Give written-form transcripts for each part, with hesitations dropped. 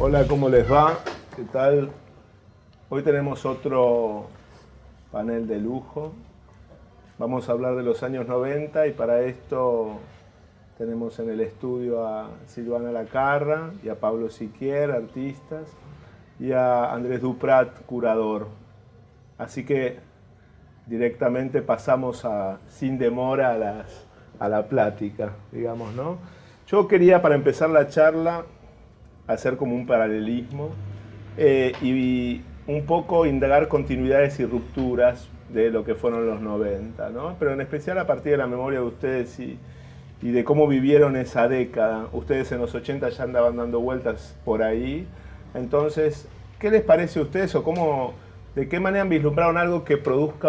Hola, ¿cómo les va? ¿Qué tal? Hoy tenemos otro panel de lujo. Vamos a hablar de los años 90 y para esto tenemos en el estudio a Silvana Lacarra y a Pablo Siquier, artistas, y a Andrés Duprat, curador. Así que directamente pasamos sin demora a la plática, digamos, ¿no? Yo quería, para empezar la charla, hacer como un paralelismo y un poco indagar continuidades y rupturas de lo que fueron los 90, ¿no? Pero en especial a partir de la memoria de ustedes y de cómo vivieron esa década. Ustedes en los 80 ya andaban dando vueltas por ahí. Entonces, ¿qué les parece a ustedes o de qué manera vislumbraron algo que produzca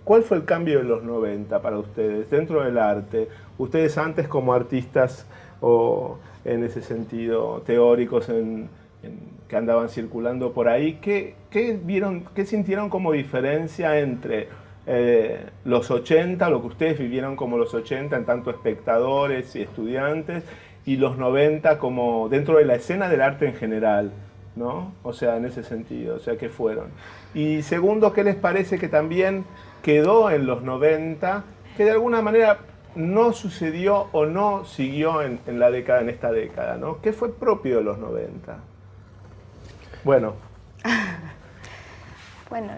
¿cuál fue el cambio de los 90 para ustedes dentro del arte? Ustedes antes como artistas o en ese sentido teóricos que andaban circulando por ahí, ¿qué vieron, qué sintieron como diferencia entre los 80, lo que ustedes vivieron como los 80 en tanto espectadores y estudiantes, y los 90 como dentro de la escena del arte en general, ¿no? O sea, en ese sentido, o sea, ¿qué fueron? Y segundo, ¿qué les parece que también quedó en los 90, que de alguna manera no sucedió o no siguió en esta década, ¿no? ¿Qué fue propio de los 90? Bueno. Bueno,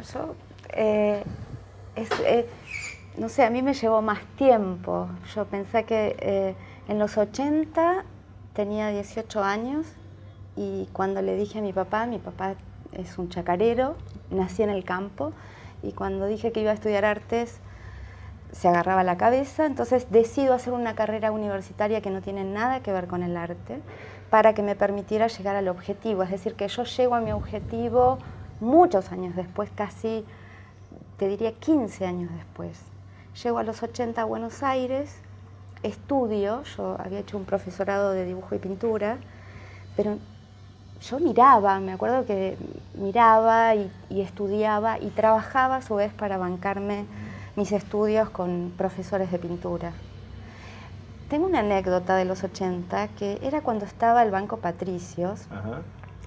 no sé, a mí me llevó más tiempo. Yo pensé que en los 80 tenía 18 años y cuando le dije a mi papá es un chacarero, nací en el campo, y cuando dije que iba a estudiar artes se agarraba la cabeza, entonces decido hacer una carrera universitaria que no tiene nada que ver con el arte para que me permitiera llegar al objetivo, es decir, que yo llego a mi objetivo muchos años después, casi, te diría 15 años después. Llego a los 80 a Buenos Aires, estudio, yo había hecho un profesorado de dibujo y pintura, pero yo me acuerdo que miraba y estudiaba y trabajaba a su vez para bancarme mis estudios con profesores de pintura. Tengo una anécdota de los 80 que era cuando estaba el Banco Patricios. Ajá.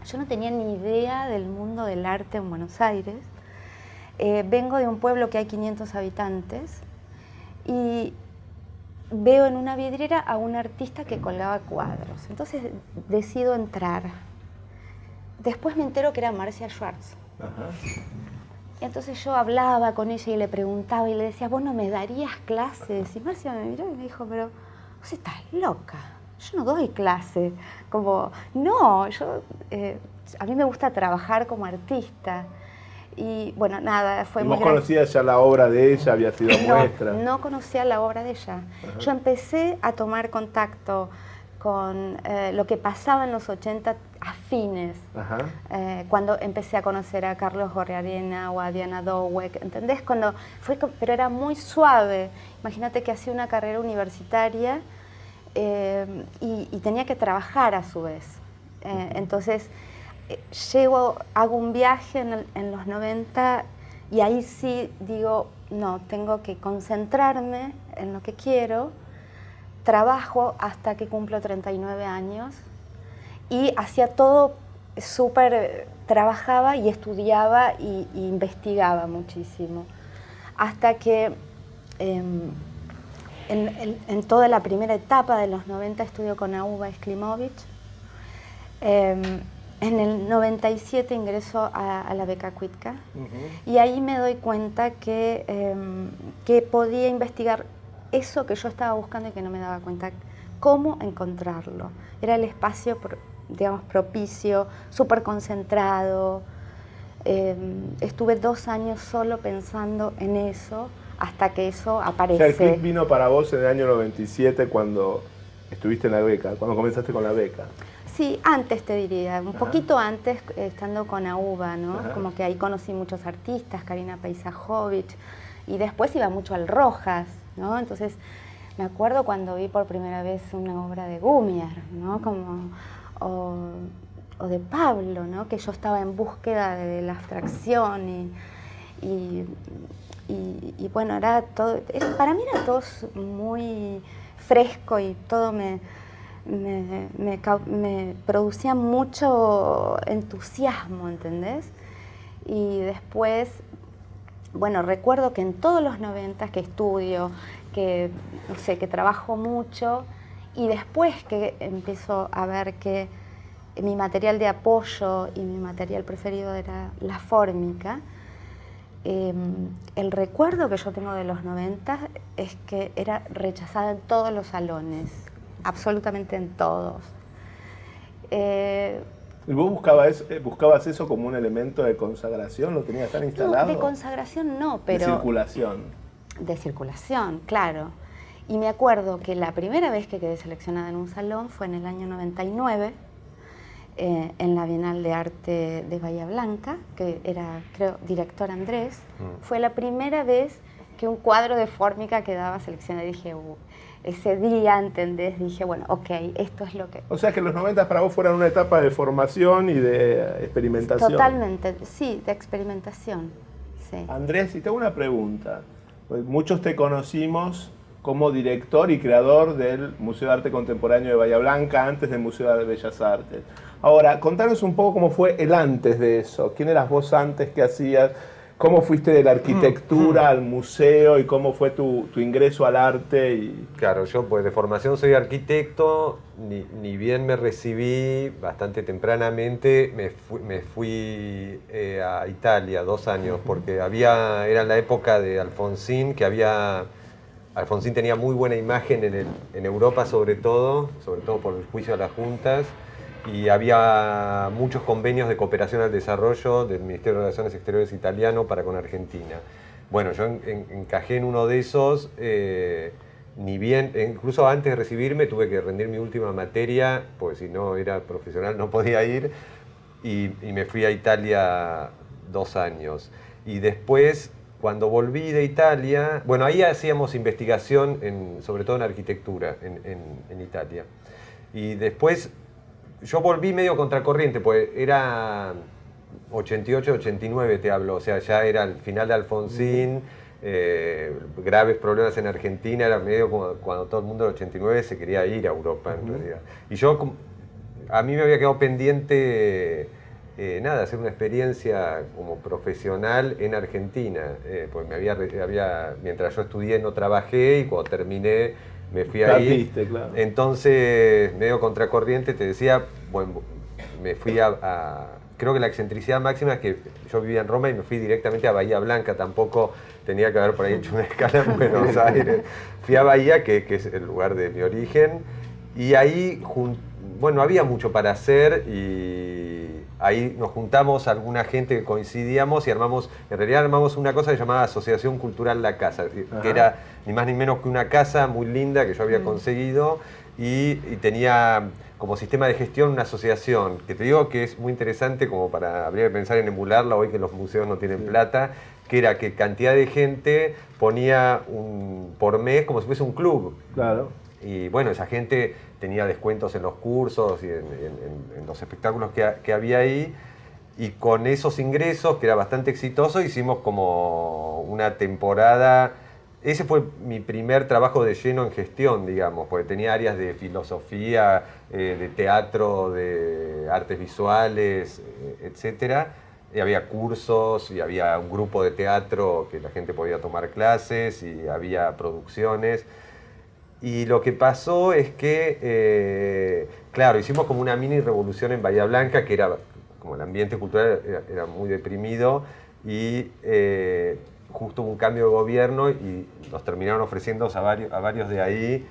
Yo no tenía ni idea del mundo del arte en Buenos Aires. Vengo de un pueblo que hay 500 habitantes y veo en una vidriera a un artista que colgaba cuadros. Entonces decido entrar. Después me entero que era Marcia Schwartz. Ajá. Entonces yo hablaba con ella y le preguntaba y le decía, ¿vos no me darías clases? Y Marcia me miró y me dijo, pero vos estás loca, yo no doy clase. Como, no, a mí me gusta trabajar como artista. Y bueno, nada, fue muy grande. ¿Vos conocías ya la obra de ella? ¿Había sido muestra? No conocía la obra de ella. Ajá. Yo empecé a tomar contacto con lo que pasaba en los 80 afines, cuando empecé a conocer a Carlos Gorriarena o a Diana Dowek, ¿entendés? Pero era muy suave. Imagínate que hacía una carrera universitaria y tenía que trabajar a su vez. Entonces, hago un viaje en los 90 y ahí sí digo, no, tengo que concentrarme en lo que quiero. Trabajo hasta que cumplo 39 años y hacía todo trabajaba y estudiaba y investigaba muchísimo. Hasta que en toda la primera etapa de los 90 estudio con Auba Esklimovic. En el 97 ingreso a la beca Cuitca y ahí me doy cuenta que podía investigar eso que yo estaba buscando y que no me daba cuenta, cómo encontrarlo. Era el espacio, digamos, propicio, súper concentrado. Estuve 2 años solo pensando en eso hasta que eso aparece. O sea, el clic vino para vos en el año 97 cuando estuviste en la beca, cuando comenzaste con la beca. Sí, antes te diría, un poquito antes, estando con AUBA, ¿no? Ajá. Como que ahí conocí muchos artistas, Karina Peisajovic, y después iba mucho al Rojas, ¿no? Entonces, me acuerdo cuando vi por primera vez una obra de Gumiar, ¿no? O de Pablo, ¿no? Que yo estaba en búsqueda de la abstracción y bueno, para mí era todo muy fresco y todo me producía mucho entusiasmo, ¿entendés? Y después, bueno, recuerdo que en todos los 90 que estudio, que, no sé, que trabajo mucho, y después que empiezo a ver que mi material de apoyo y mi material preferido era la fórmica, el recuerdo que yo tengo de los 90 es que era rechazada en todos los salones, absolutamente en todos. ¿Y vos buscabas eso como un elemento de consagración? ¿Lo tenías tan instalado? No, de consagración no, pero... De circulación. De circulación, claro. Y me acuerdo que la primera vez que quedé seleccionada en un salón fue en el año 99, en la Bienal de Arte de Bahía Blanca, que era, creo, director Andrés. Fue la primera vez que un cuadro de fórmica quedaba seleccionado y dije, ese día, ¿entendés? Dije, bueno, ok, esto es lo que... O sea que los 90 para vos fueran una etapa de formación y de experimentación. Totalmente, sí, de experimentación, sí. Andrés, y te hago una pregunta. Pues muchos te conocimos como director y creador del Museo de Arte Contemporáneo de Bahía Blanca, antes del Museo de Bellas Artes. Ahora, contanos un poco cómo fue el antes de eso. ¿Quién eras vos antes? ¿Qué hacías? ¿Cómo fuiste de la arquitectura al museo y cómo fue tu ingreso al arte? Claro, yo pues de formación soy arquitecto, ni bien me recibí bastante tempranamente, me fui a Italia 2 años, porque era la época de Alfonsín, Alfonsín tenía muy buena imagen en Europa sobre todo por el juicio a las juntas, y había muchos convenios de cooperación al desarrollo del Ministerio de Relaciones Exteriores italiano para con Argentina. Bueno, yo encajé en uno de esos, incluso antes de recibirme tuve que rendir mi última materia, porque si no era profesional no podía ir, y me fui a Italia 2 años. Y después, cuando volví de Italia, bueno, ahí hacíamos investigación, sobre todo en arquitectura, en Italia. Y después yo volví medio contracorriente, pues era 88, 89 te hablo, o sea, ya era el final de Alfonsín, graves problemas en Argentina, era medio como cuando todo el mundo del 89 se quería ir a Europa en realidad. Y a mí me había quedado pendiente, hacer una experiencia como profesional en Argentina, pues mientras yo estudié no trabajé, y cuando terminé me fui ahí. Claro. Entonces, medio contracorriente, te decía, bueno, me fui creo que la excentricidad máxima es que yo vivía en Roma y me fui directamente a Bahía Blanca, tampoco tenía que haber por ahí hecho una escala en Buenos Aires. Fui a Bahía, que es el lugar de mi origen, y ahí, bueno, había mucho para hacer, y ahí nos juntamos alguna gente que coincidíamos y en realidad armamos una cosa que se llamaba Asociación Cultural La Casa, que era ni más ni menos que una casa muy linda que yo había conseguido, y tenía como sistema de gestión una asociación, que te digo que es muy interesante, como habría que pensar en emularla hoy que los museos no tienen plata, que era que cantidad de gente ponía por mes como si fuese un club. Claro. Y bueno, esa gente tenía descuentos en los cursos y en los espectáculos que había ahí, y con esos ingresos, que era bastante exitoso, hicimos como una temporada. Ese fue mi primer trabajo de lleno en gestión, digamos, porque tenía áreas de filosofía, de teatro, de artes visuales, etc. Y había cursos, y había un grupo de teatro que la gente podía tomar clases, y había producciones. Y lo que pasó es que, claro, hicimos como una mini revolución en Bahía Blanca, que era como el ambiente cultural era muy deprimido, y justo hubo un cambio de gobierno y nos terminaron ofreciendo a varios de ahí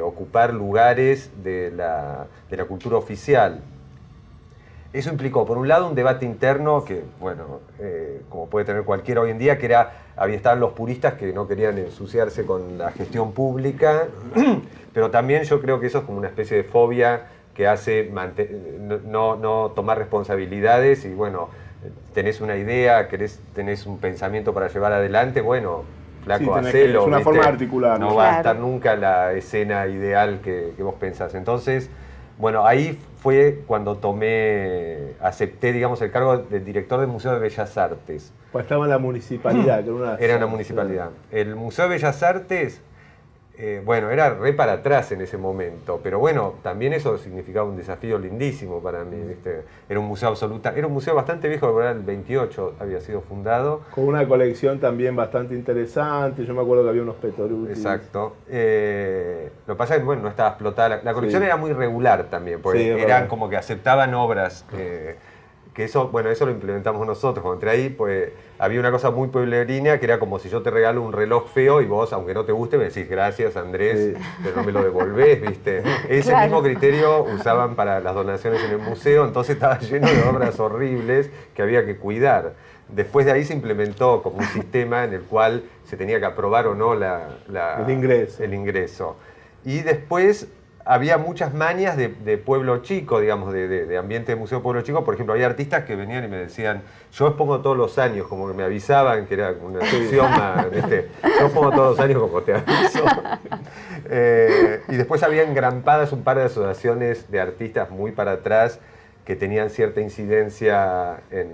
ocupar lugares de la cultura oficial. Eso implicó, por un lado, un debate interno que, bueno, como puede tener cualquiera hoy en día, que estaban los puristas que no querían ensuciarse con la gestión pública, pero también yo creo que eso es como una especie de fobia que hace no tomar responsabilidades, y bueno, tenés una idea, tenés un pensamiento para llevar adelante, bueno, flaco, hacelo. Es una forma de articular. No va a estar nunca la escena ideal que vos pensás. Entonces, bueno, ahí fue cuando acepté, digamos, el cargo del director del Museo de Bellas Artes. Pues estaba en la municipalidad. Era una municipalidad. El Museo de Bellas Artes bueno, era re para atrás en ese momento, pero bueno, también eso significaba un desafío lindísimo para mí, ¿viste? Era un museo era un museo bastante viejo, ¿verdad? El 28 había sido fundado. Con una colección también bastante interesante, yo me acuerdo que había unos Petoruti. Exacto. Lo que pasa es que, bueno, no estaba explotada. La colección Sí. era muy regular también, porque Sí, es eran verdad. como que aceptaban obras. Que eso, bueno, eso lo implementamos nosotros. Cuando entré ahí, pues había una cosa muy pueblerina que era como si yo te regalo un reloj feo y vos, aunque no te guste, me decís gracias, Andrés, Sí. pero no me lo devolvés, ¿viste? Ese Claro. mismo criterio usaban para las donaciones en el museo, entonces estaba lleno de obras horribles que había que cuidar. Después de ahí se implementó como un sistema en el cual se tenía que aprobar o no El ingreso. el ingreso. Y después había muchas mañas de pueblo chico, digamos, de ambiente de museo pueblo chico. Por ejemplo, había artistas que venían y me decían, yo expongo todos los años, como que me avisaban que era una axioma, ¿viste? Yo expongo todos los años como te aviso. Y después había engrampadas un par de asociaciones de artistas muy para atrás que tenían cierta incidencia en...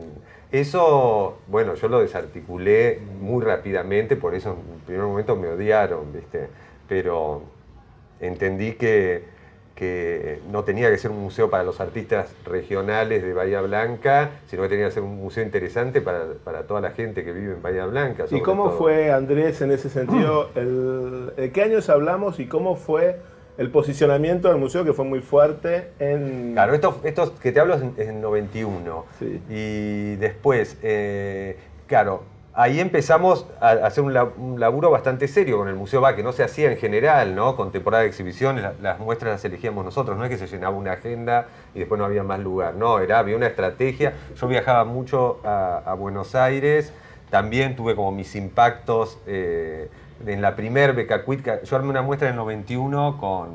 Eso, bueno, yo lo desarticulé muy rápidamente, por eso en el primer momento me odiaron, ¿viste? Pero entendí que no tenía que ser un museo para los artistas regionales de Bahía Blanca, sino que tenía que ser un museo interesante para toda la gente que vive en Bahía Blanca. ¿Y cómo fue, Andrés, en ese sentido, ¿de qué años hablamos y cómo fue el posicionamiento del museo, que fue muy fuerte en... Claro, esto que te hablo es en 91. Sí. Y después, claro, ahí empezamos a hacer un laburo bastante serio con el Museo BA, que no se hacía en general, ¿no? Con temporada de exhibiciones, las muestras las elegíamos nosotros, no es que se llenaba una agenda y después no había más lugar, no, había una estrategia. Yo viajaba mucho a Buenos Aires, también tuve como mis impactos en la primer beca Cuitca. Yo armé una muestra en el 91 con...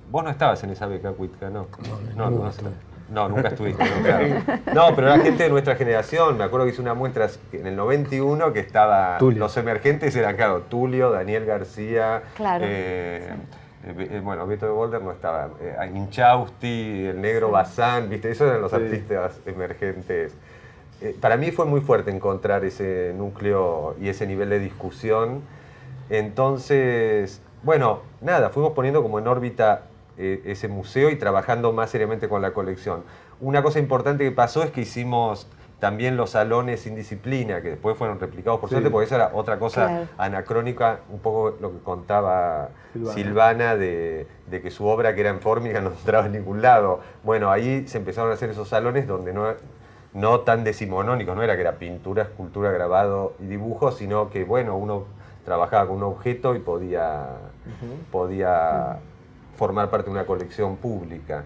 Vos no estabas en esa beca Cuitca, ¿no? No, nunca estuviste. No, claro. No, pero era gente de nuestra generación. Me acuerdo que hice una muestra en el 91 que estaba... Tulio. Los emergentes eran, claro, Tulio, Daniel García... Claro. Bueno, Beto de Boulder no estaba. Inchausti, el negro Bazán, ¿viste? Esos eran los Sí. artistas emergentes. Para mí fue muy fuerte encontrar ese núcleo y ese nivel de discusión. Entonces, bueno, nada, fuimos poniendo como en órbita ese museo y trabajando más seriamente con la colección. Una cosa importante que pasó es que hicimos también los salones sin disciplina, que después fueron replicados por Sí. suerte, porque eso era otra cosa Claro. anacrónica, un poco lo que contaba Silvana de que su obra, que era en fórmica, no entraba en ningún lado. Bueno, ahí se empezaron a hacer esos salones donde no tan decimonónicos, no era que era pintura, escultura, grabado y dibujo, sino que, bueno, uno trabajaba con un objeto y podía formar parte de una colección pública.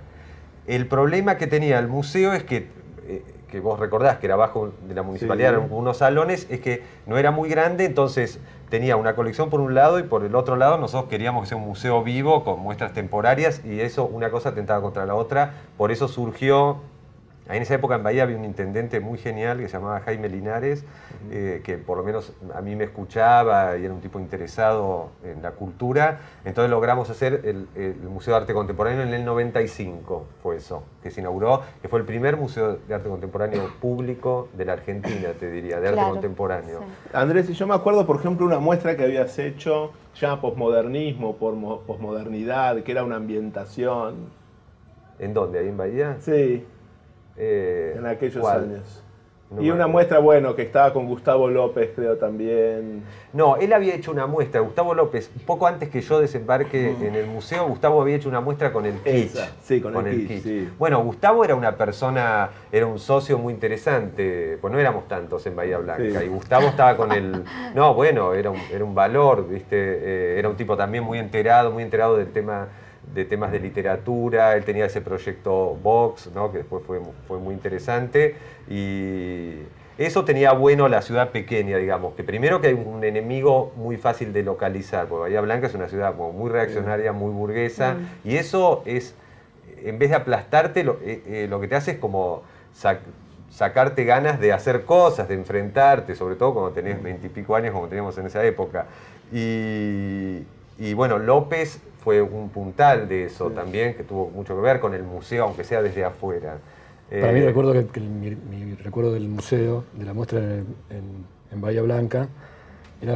El problema que tenía el museo es que vos recordás que era abajo de la municipalidad, Sí. eran unos salones, es que no era muy grande, entonces tenía una colección por un lado y por el otro lado nosotros queríamos que sea un museo vivo con muestras temporarias y eso, una cosa atentaba contra la otra, por eso surgió... En esa época en Bahía había un intendente muy genial que se llamaba Jaime Linares, que por lo menos a mí me escuchaba y era un tipo interesado en la cultura. Entonces logramos hacer el Museo de Arte Contemporáneo en el 95, fue eso, que se inauguró, que fue el primer museo de arte contemporáneo público de la Argentina, te diría, de arte Claro, contemporáneo. sí. Andrés, y yo me acuerdo, por ejemplo, una muestra que habías hecho, ya posmodernismo, posmodernidad, que era una ambientación. ¿En dónde? ¿Ahí en Bahía? Sí, en aquellos ¿cuál? años. No Y me una acuerdo. muestra, bueno, que estaba con Gustavo López, creo también. No, él había hecho una muestra, Gustavo López, un poco antes que yo desembarque en el museo, Gustavo había hecho una muestra con el kitsch. Esa, sí, con el kitsch, sí. Bueno, Gustavo era una persona, era un socio muy interesante, pues no éramos tantos en Bahía Blanca, Sí. y Gustavo estaba con el... No, bueno, era un valor, ¿viste? Era un tipo también muy enterado del tema... de temas de literatura, él tenía ese proyecto Vox, ¿no? Que después fue muy interesante, y eso tenía bueno la ciudad pequeña, digamos, que primero que hay un enemigo muy fácil de localizar, porque Bahía Blanca es una ciudad como muy reaccionaria, muy burguesa, y eso es, en vez de aplastarte, lo que te hace es como sacarte ganas de hacer cosas, de enfrentarte, sobre todo cuando tenés 20 y pico años, como teníamos en esa época. Y bueno, López fue un puntal de eso también, que tuvo mucho que ver con el museo, aunque sea desde afuera. Para mí recuerdo que mi recuerdo del museo, de la muestra en Bahía Blanca,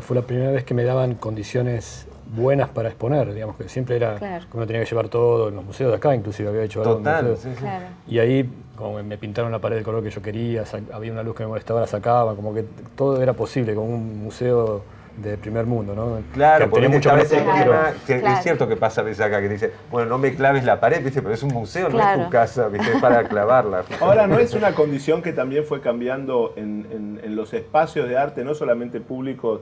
fue la primera vez que me daban condiciones buenas para exponer, digamos que siempre era Claro. que uno tenía que llevar todo, en los museos de acá inclusive había hecho algo en Total, museos. sí, sí. Claro. Y ahí como me pintaron la pared del color que yo quería, había una luz que me molestaba, la sacaban, como que todo era posible con un museo de primer mundo, ¿no? Claro, Que porque tenía mucho a menos veces Claro. clima, que Claro. es cierto que pasa a veces acá, que dice, bueno, no me claves la pared, ¿viste? Pero es un museo, no es Claro. tu casa, ¿viste? Es para clavarla. Ahora, ¿no es una condición que también fue cambiando en los espacios de arte, no solamente públicos,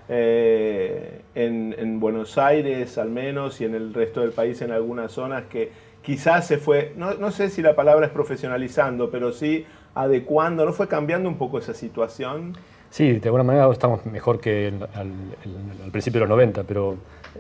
en Buenos Aires al menos y en el resto del país en algunas zonas, que quizás se fue, no sé si la palabra es profesionalizando, pero sí adecuando, ¿no fue cambiando un poco esa situación? Sí, de alguna manera ahora estamos mejor que al principio de los 90, pero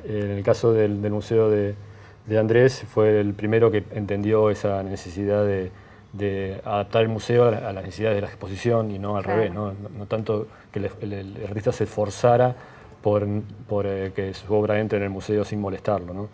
en el caso del Museo de Andrés fue el primero que entendió esa necesidad de adaptar el museo a las necesidades de la exposición y no al Claro. revés, no tanto que el artista se esforzara por que su obra entre en el museo sin molestarlo, ¿no?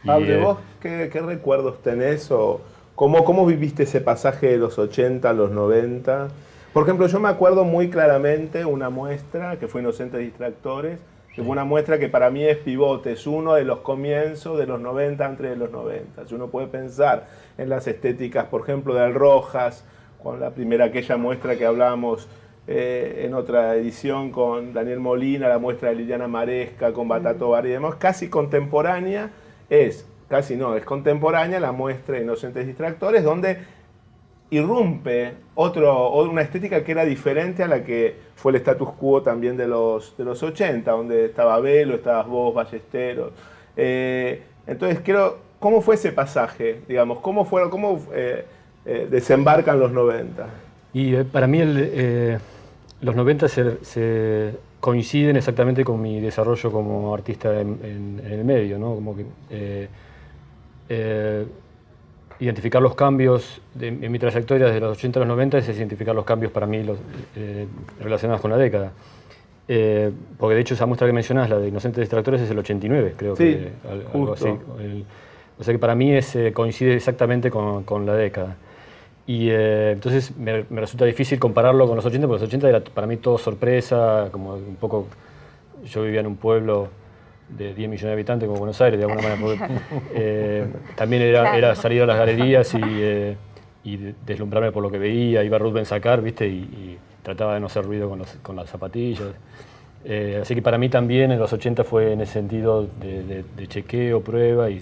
Pablo, ¿vos qué recuerdos tenés o cómo viviste ese pasaje de los 80 a los 90? Por ejemplo, yo me acuerdo muy claramente una muestra que fue Inocentes Distractores, que fue una muestra que para mí es pivote, es uno de los comienzos de los 90, antes de los 90. Si uno puede pensar en las estéticas, por ejemplo, de Al Rojas, con la primera aquella muestra que hablamos en otra edición con Daniel Molina, la muestra de Liliana Maresca, con Batato Bar y demás, casi contemporánea, es contemporánea la muestra de Inocentes Distractores, donde irrumpe una estética que era diferente a la que fue el status quo también de los 80, donde estaba Velo, estabas vos, Ballesteros. Entonces, ¿cómo fue ese pasaje? Digamos, ¿cómo desembarcan los 90? Y para mí los 90 se coinciden exactamente con mi desarrollo como artista en el medio, ¿no? Como que identificar los cambios en mi trayectoria desde los 80 a los 90 es identificar los cambios para mí relacionados con la década. Porque de hecho esa muestra que mencionás, la de Inocentes Distractores, es el 89, creo sí, que algo así. O sea que para mí coincide exactamente con la década. Y entonces me resulta difícil compararlo con los 80, porque los 80 era para mí todo sorpresa, como un poco, yo vivía en un pueblo de 10 millones de habitantes como Buenos Aires, de alguna manera, porque también era salir a las galerías y deslumbrarme por lo que veía, iba a Ruth Ben-Sakar, ¿viste? Y trataba de no hacer ruido con las zapatillas. Así que para mí también en los 80 fue en ese sentido de chequeo, prueba y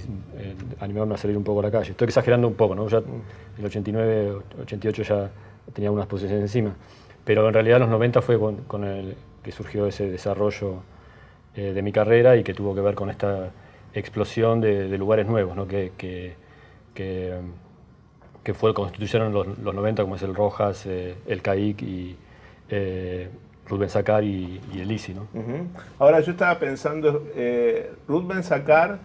animarme a salir un poco a la calle. Estoy exagerando un poco, ¿no? Ya en el 89, 88 ya tenía unas posiciones encima. Pero en realidad los 90 fue con el que surgió ese desarrollo de mi carrera y que tuvo que ver con esta explosión de lugares nuevos, ¿no? que constituyeron los 90, como es el Rojas, el CAIC y Ruth Ben-Sakar y el ISI, ¿no? Ahora yo estaba pensando, Ruth Ben-Sakar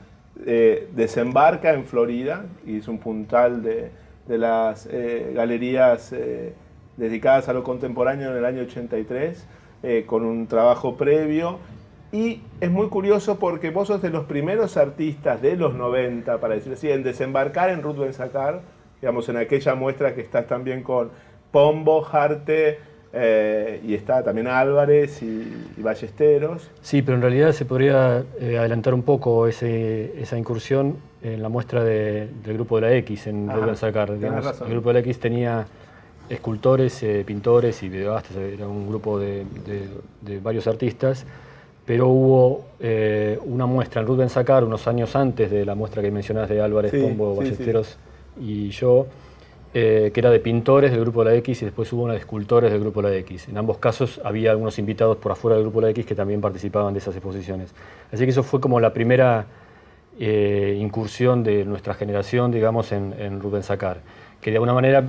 desembarca en Florida y es un puntal de las galerías dedicadas a lo contemporáneo en el año 83, con un trabajo previo. Y es muy curioso porque vos sos de los primeros artistas de los 90, para decirlo así, en desembarcar en Ruth Ben-Sakar, digamos, en aquella muestra que estás también con Pombo, Harte, y está también Álvarez y Ballesteros. Sí, pero en realidad se podría adelantar un poco esa incursión en la muestra del grupo de la X en Ruth Ben-Sakar. El grupo de la X tenía escultores, pintores y videoastas, era un grupo de varios artistas. Pero hubo una muestra en Ruth Ben-Sakar unos años antes de la muestra que mencionás de Álvarez, Pombo, Ballesteros y yo, que era de pintores del Grupo de la X y después hubo una de escultores del Grupo de la X. En ambos casos había algunos invitados por afuera del Grupo de la X que también participaban de esas exposiciones. Así que eso fue como la primera incursión de nuestra generación, digamos, en Ruth Ben-Sakar, que de alguna manera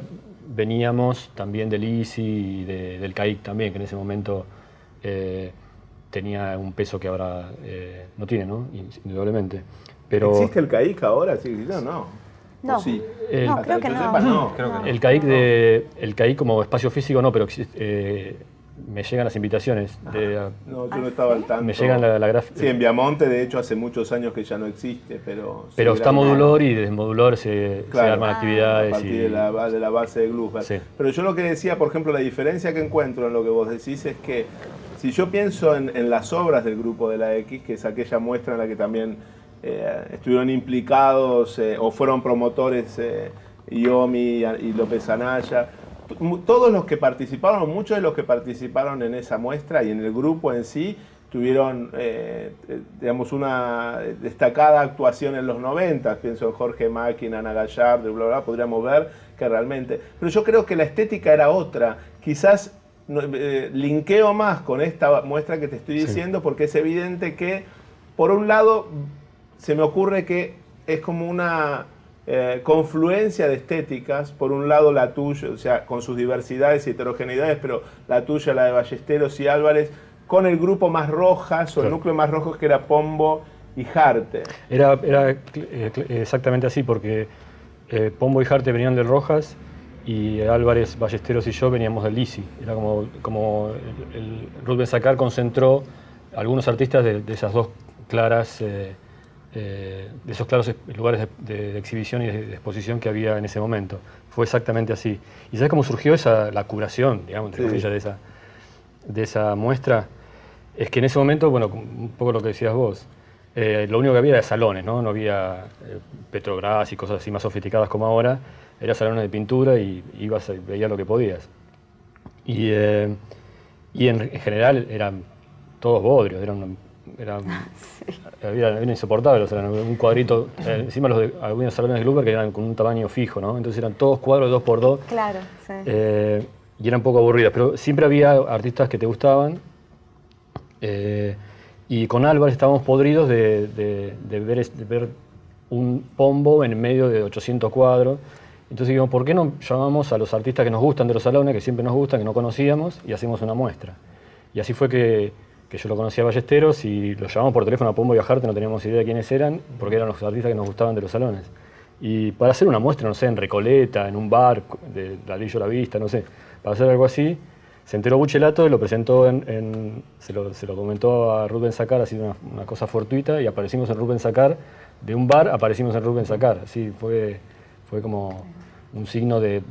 veníamos también del ISI y del CAIC también, que en ese momento tenía un peso que ahora no tiene, ¿no? Indudablemente. Pero ¿existe el CAIC ahora? ¿Sí? No. No, sí. no, creo que no. Creo que no. El CAIC como espacio físico no, pero me llegan las invitaciones. No, yo no estaba al tanto. Me llegan la gráfica. Sí, en Viamonte, de hecho, hace muchos años que ya no existe, pero está Modulor y desde Modulor se arman actividades. A partir de la base de Glusberg. Sí. Pero yo lo que decía, por ejemplo, la diferencia que encuentro en lo que vos decís es que si yo pienso en las obras del Grupo de la X, que es aquella muestra en la que también estuvieron implicados o fueron promotores Iomi y López Anaya, todos los que participaron, muchos de los que participaron en esa muestra y en el grupo en sí, tuvieron, digamos, una destacada actuación en los 90, pienso en Jorge Máquina, Ana Gallardo, bla, bla, podríamos ver que realmente... Pero yo creo que la estética era otra, quizás linkeo más con esta muestra que te estoy diciendo, porque es evidente que, por un lado, se me ocurre que es como una confluencia de estéticas, por un lado la tuya, o sea, con sus diversidades y heterogeneidades, pero la tuya, la de Ballesteros y Álvarez, con el grupo más Rojas, o el núcleo más rojo que era Pombo y Jarte. Era exactamente así, porque Pombo y Jarte venían del Rojas y Álvarez, Ballesteros y yo veníamos del Lisi. Era como el Rubén Sacar concentró algunos artistas de esas dos claras, de esos claros lugares de exhibición y de exposición que había en ese momento. Fue exactamente así. ¿Y sabes cómo surgió la curación, digamos, entre comillas, de esa muestra? Es que en ese momento, bueno, un poco lo que decías vos, lo único que había era salones, ¿no? No había Petrobras y cosas así más sofisticadas como ahora. Era salones de pintura y ibas y veías lo que podías. Y en general eran todos bodrios, era insoportable los salones. Un cuadrito, encima algunos salones de Gruber que eran con un tamaño fijo, ¿no? Entonces eran todos cuadros de 2x2. Claro, sí. Y eran un poco aburridas, pero siempre había artistas que te gustaban. Y con Álvarez estábamos podridos de ver un Pombo en medio de 800 cuadros. Entonces dijimos, ¿por qué no llamamos a los artistas que nos gustan de los salones, que siempre nos gustan, que no conocíamos, y hacemos una muestra? Y así fue que yo lo conocí a Ballesteros y los llamamos por teléfono a Pombo y a Jarte, no teníamos idea de quiénes eran, porque eran los artistas que nos gustaban de los salones. Y para hacer una muestra, no sé, en Recoleta, en un bar de la Lillo La Vista, no sé, para hacer algo así, se enteró Buchelato y lo presentó se lo comentó a Rubén Sacar, así una cosa fortuita, y aparecimos en Rubén Sacar, de un bar aparecimos en Rubén Sacar. Así fue como un signo de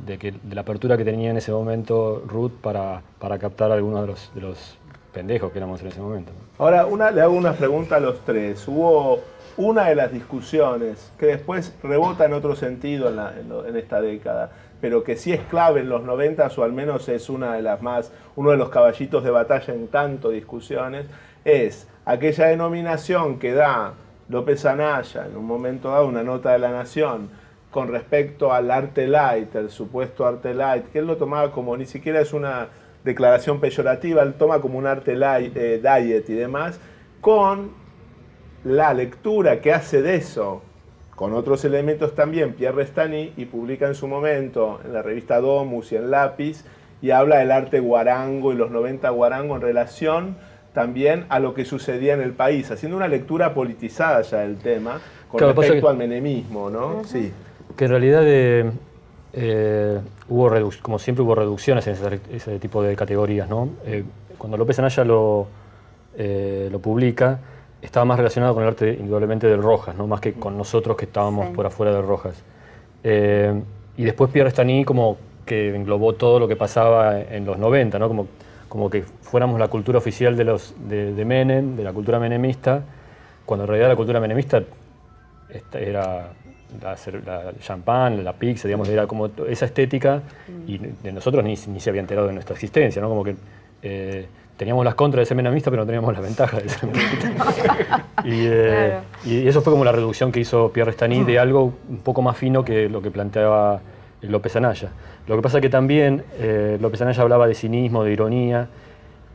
la apertura que tenía en ese momento Ruth para captar a algunos de los pendejos que éramos en ese momento. Ahora, le hago una pregunta a los tres. Hubo una de las discusiones que después rebota en otro sentido en esta década, pero que sí es clave en los 90, o al menos es uno de los caballitos de batalla en tanto discusiones, es aquella denominación que da López Anaya en un momento dado, una nota de La Nación, con respecto al arte light, el supuesto arte light, que él lo tomaba como, ni siquiera es una declaración peyorativa, él toma como un arte light, diet y demás, con la lectura que hace de eso, con otros elementos también, Pierre Restany, y publica en su momento en la revista Domus y en Lápiz, y habla del arte guarango y los 90 guarango en relación también a lo que sucedía en el país, haciendo una lectura politizada ya del tema, con respecto al menemismo, ¿no? Sí. Que en realidad como siempre hubo reducciones en ese tipo de categorías, ¿no? Cuando López Anaya lo publica, estaba más relacionado con el arte indudablemente del Rojas, ¿no? Más que con nosotros que estábamos por afuera del Rojas. Y después Pierre Restany como que englobó todo lo que pasaba en los 90, ¿no? Como que fuéramos la cultura oficial de Menem, de la cultura menemista, cuando en realidad la cultura menemista era la champán, la pizza, digamos, era como esa estética, y de nosotros ni se había enterado de nuestra existencia, ¿no? Como que teníamos las contras de ser menemista, pero no teníamos las ventajas de ser menemista. Y eso fue como la reducción que hizo Pierre Restany de algo un poco más fino que lo que planteaba López Anaya. Lo que pasa es que también López Anaya hablaba de cinismo, de ironía,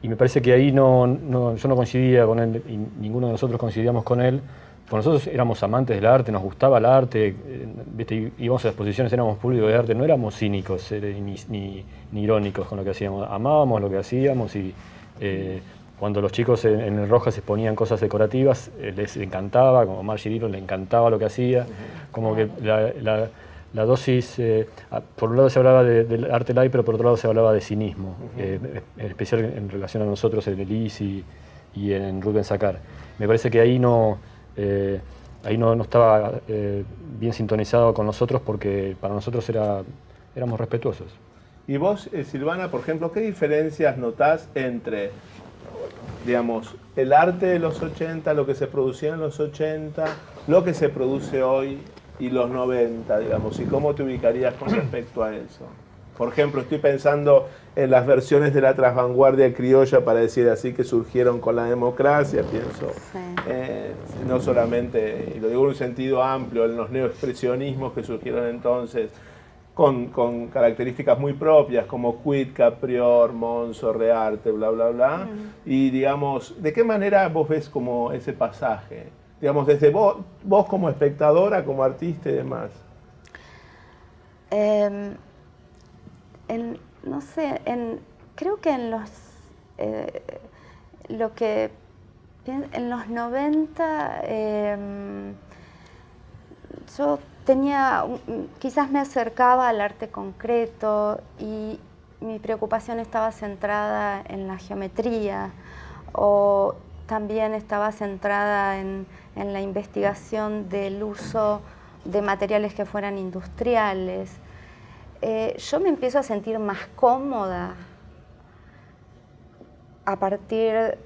y me parece que ahí yo no coincidía con él, y ninguno de nosotros coincidíamos con él. Pues nosotros éramos amantes del arte, nos gustaba el arte, ¿viste? Íbamos a exposiciones, éramos público de arte, no éramos cínicos ni irónicos con lo que hacíamos, amábamos lo que hacíamos, y cuando los chicos en el Rojas exponían cosas decorativas, les encantaba, como a Margie Dillon le encantaba lo que hacía, como que la dosis, por un lado se hablaba del arte light, pero por otro lado se hablaba de cinismo, en especial en relación a nosotros en el IS y en Rubén Sacar. Me parece que ahí no estaba bien sintonizado con nosotros, porque para nosotros éramos respetuosos. Y vos, Silvana, por ejemplo, ¿qué diferencias notás entre digamos, el arte de los 80, lo que se producía en los 80, lo que se produce hoy y los 90, digamos, y cómo te ubicarías con respecto a eso. Por ejemplo, estoy pensando en las versiones de la transvanguardia criolla, para decir así, que surgieron con la democracia, pienso. Sí. No solamente, y lo digo en un sentido amplio, en los neoexpresionismos que surgieron entonces, con características muy propias, como Cuitca, Prior, Monzo, Rearte, bla, bla, bla. Y digamos, ¿de qué manera vos ves como ese pasaje? Digamos, desde vos como espectadora, como artista y demás. No sé, creo que en los 90 yo quizás me acercaba al arte concreto y mi preocupación estaba centrada en la geometría, o también estaba centrada en la investigación del uso de materiales que fueran industriales. Yo me empiezo a sentir más cómoda a partir,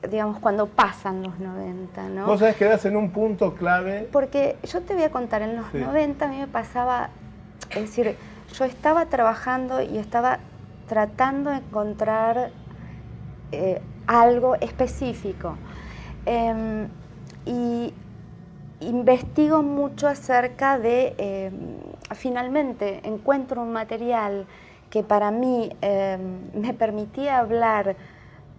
digamos, cuando pasan los 90, ¿no? Vos sabés que das en un punto clave. Porque yo te voy a contar, en los 90 a mí me pasaba, es decir, yo estaba trabajando y estaba tratando de encontrar algo específico. Y investigo mucho acerca de, finalmente encuentro un material que para mí me permitía hablar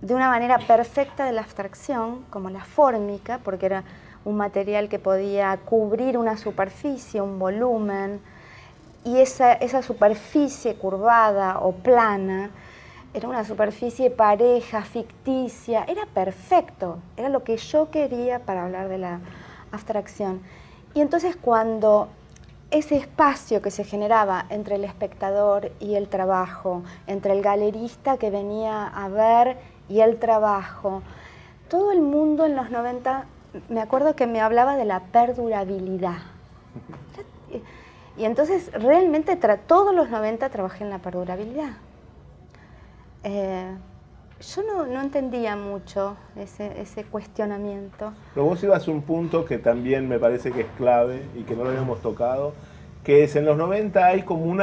de una manera perfecta de la abstracción, como la fórmica, porque era un material que podía cubrir una superficie, un volumen, y esa superficie curvada o plana era una superficie pareja, ficticia, era perfecto, era lo que yo quería para hablar de la abstracción. Y entonces cuando ese espacio que se generaba entre el espectador y el trabajo, entre el galerista que venía a ver y el trabajo, todo el mundo en los 90, me acuerdo que me hablaba de la perdurabilidad. Y entonces realmente todos los 90 trabajé en la perdurabilidad. Yo no entendía mucho ese cuestionamiento. Pero vos ibas a un punto que también me parece que es clave y que no lo habíamos tocado, que es en los 90 hay como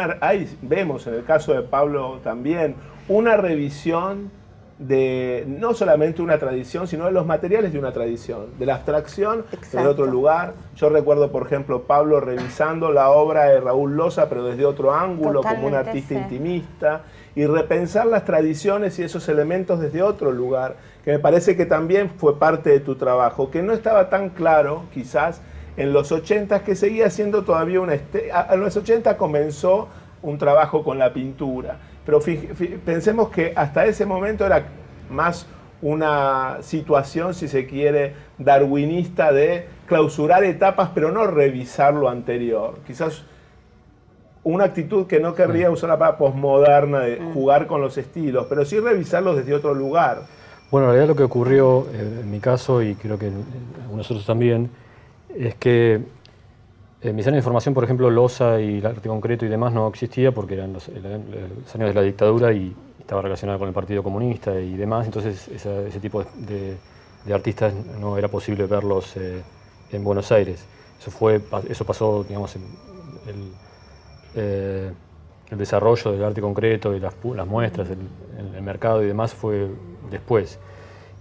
vemos en el caso de Pablo también, una revisión de no solamente una tradición, sino de los materiales de una tradición, de la abstracción de otro lugar. Yo recuerdo, por ejemplo, Pablo revisando la obra de Raúl Loza, pero desde otro ángulo, como un artista intimista, y repensar las tradiciones y esos elementos desde otro lugar, que me parece que también fue parte de tu trabajo, que no estaba tan claro, quizás, en los 80, que seguía siendo todavía en los 80 comenzó un trabajo con la pintura, pero pensemos que hasta ese momento era más una situación, si se quiere, darwinista de clausurar etapas, pero no revisar lo anterior. Quizás una actitud que no querría usar la palabra posmoderna de jugar con los estilos, pero sí revisarlos desde otro lugar. Bueno, en realidad lo que ocurrió en mi caso, y creo que en algunos otros también, es que en mis años de formación, por ejemplo, Loza y el arte concreto y demás no existía porque eran los años de la dictadura y estaba relacionado con el Partido Comunista y demás, entonces ese tipo de artistas no era posible verlos en Buenos Aires. Eso pasó, digamos, el desarrollo del arte concreto y las muestras, el mercado y demás fue después.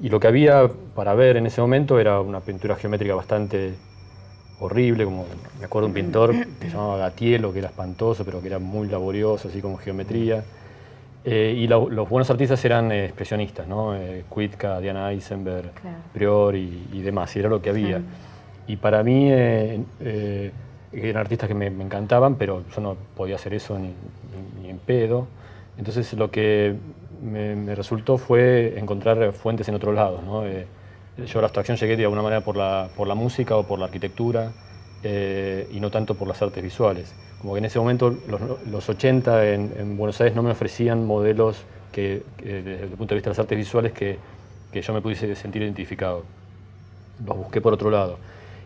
Y lo que había para ver en ese momento era una pintura geométrica bastante horrible, como me acuerdo de un pintor que se llamaba Gatiello, que era espantoso, pero que era muy laborioso, así como geometría. Y los buenos artistas eran expresionistas, ¿no? Cuitca, Diana Eisenberg, claro, Prior y demás, y era lo que había. Y para mí eran artistas que me encantaban, pero yo no podía hacer eso ni en pedo. Entonces lo que me resultó fue encontrar fuentes en otros lados, ¿no? Yo a la abstracción llegué de alguna manera por la música o por la arquitectura y no tanto por las artes visuales. Como que en ese momento, los 80 en Buenos Aires no me ofrecían modelos que desde el punto de vista de las artes visuales que yo me pudiese sentir identificado. Los busqué por otro lado.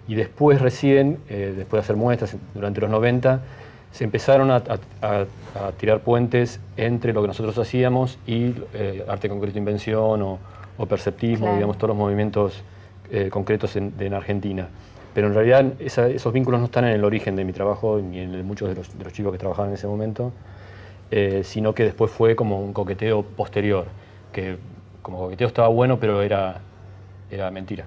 Y después recién, después de hacer muestras durante los 90, se empezaron a tirar puentes entre lo que nosotros hacíamos y arte concreto invención o perceptismo, Claro. digamos, todos los movimientos concretos en Argentina. Pero en realidad esos vínculos no están en el origen de mi trabajo ni en el de muchos de los chicos que trabajaban en ese momento, sino que después fue como un coqueteo posterior, que como coqueteo estaba bueno, pero era mentira.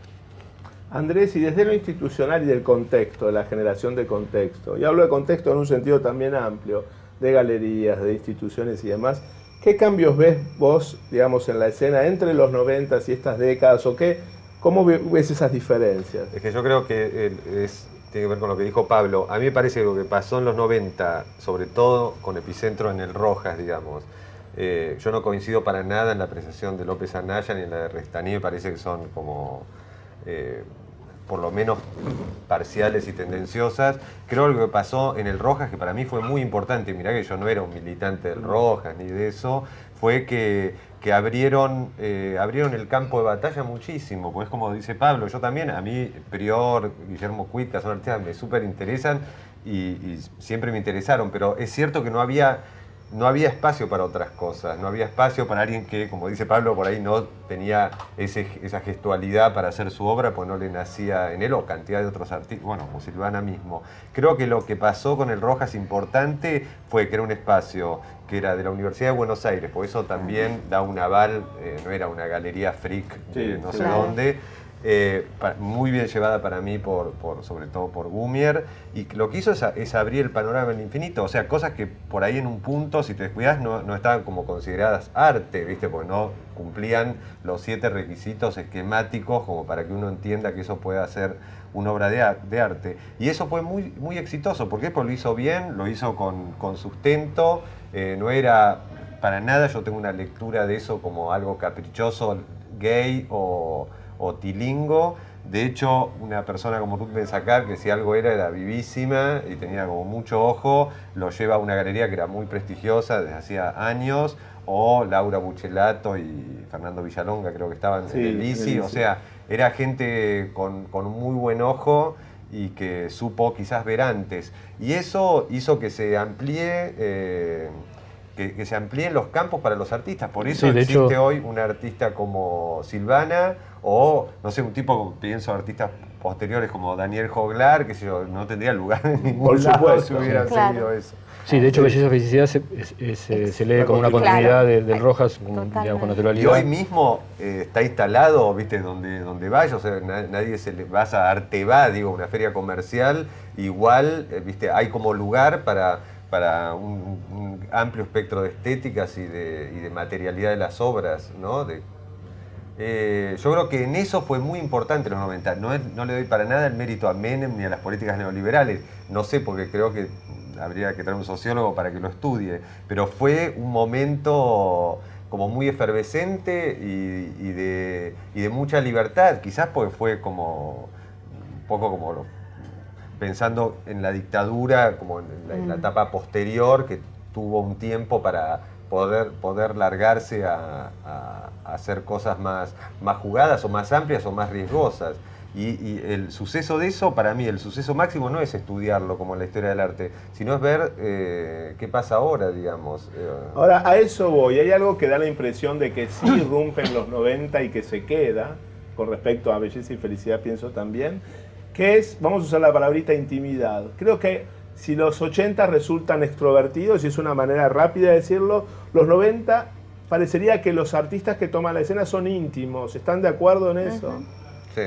Andrés, y desde lo institucional y del contexto, de la generación de contexto, y hablo de contexto en un sentido también amplio, de galerías, de instituciones y demás, ¿qué cambios ves vos, digamos, en la escena entre los 90 y estas décadas, o cómo ves esas diferencias? Es que yo creo que tiene que ver con lo que dijo Pablo. A mí me parece que lo que pasó en los 90, sobre todo con epicentro en el Rojas, digamos, yo no coincido para nada en la apreciación de López Anaya ni en la de Restaní, me parece que son como, por lo menos, parciales y tendenciosas. Creo que lo que pasó en el Rojas, que para mí fue muy importante, mirá que yo no era un militante del Rojas ni de eso, fue que abrieron el campo de batalla muchísimo, pues como dice Pablo, yo también, a mí Prior, Guillermo Cuitca, son artistas que me súper interesan y siempre me interesaron, pero es cierto que no había espacio para otras cosas, no había espacio para alguien que, como dice Pablo, por ahí no tenía esa gestualidad para hacer su obra, pues no le nacía en él, o cantidad de otros artistas, bueno, como Silvana mismo. Creo que lo que pasó con el Rojas importante fue que era un espacio que era de la Universidad de Buenos Aires, por eso también da un aval, no era una galería freak de no sé dónde, muy bien llevada para mí, sobre todo por Gumier, y lo que hizo es abrir el panorama al infinito, o sea, cosas que por ahí en un punto, si te descuidas, no estaban como consideradas arte, ¿viste? Porque no cumplían los 7 requisitos esquemáticos como para que uno entienda que eso pueda ser una obra de arte. Y eso fue muy, muy exitoso, porque lo hizo bien, lo hizo con sustento, no era para nada, yo tengo una lectura de eso como algo caprichoso, gay o tilingo. De hecho, una persona como Ruth Benzacar, que si algo era vivísima y tenía como mucho ojo, lo lleva a una galería que era muy prestigiosa desde hacía años, o Laura Buchelato y Fernando Villalonga, creo que estaban en el ICI, o sea, era gente con muy buen ojo y que supo quizás ver antes. Y eso hizo que se amplíe, que se amplíen los campos para los artistas. Por eso existe hoy un artista como Silvana, o, no sé, un tipo, pienso, artistas posteriores como Daniel Joglar, que no tendría lugar en ningún lado si hubieran seguido eso. Sí, de hecho, Belleza y Felicidad se lee como una continuidad del Rojas, digamos, con naturalidad. Y hoy mismo está instalado, viste, donde vaya, o sea, nadie vas a Arteba, digo, una feria comercial, igual, viste, hay como lugar para un amplio espectro de estéticas y de materialidad de las obras, ¿no? Yo creo que en eso fue muy importante los 90. No le doy para nada el mérito a Menem ni a las políticas neoliberales. No sé, porque creo que habría que traer un sociólogo para que lo estudie. Pero fue un momento como muy efervescente y de mucha libertad. Quizás porque fue como un poco como pensando en la dictadura, como en la etapa posterior, que tuvo un tiempo para poder largarse a hacer cosas más jugadas o más amplias o más riesgosas. Y el suceso de eso, para mí, el suceso máximo no es estudiarlo como en la historia del arte, sino es ver qué pasa ahora, digamos. Ahora, a eso voy. Hay algo que da la impresión de que sí irrumpen los 90 y que se queda, con respecto a Belleza y Felicidad, pienso también, que es, vamos a usar la palabrita intimidad. Creo que si los 80 resultan extrovertidos, y es una manera rápida de decirlo, los 90 parecería que los artistas que toman la escena son íntimos. ¿Están de acuerdo en eso? Sí.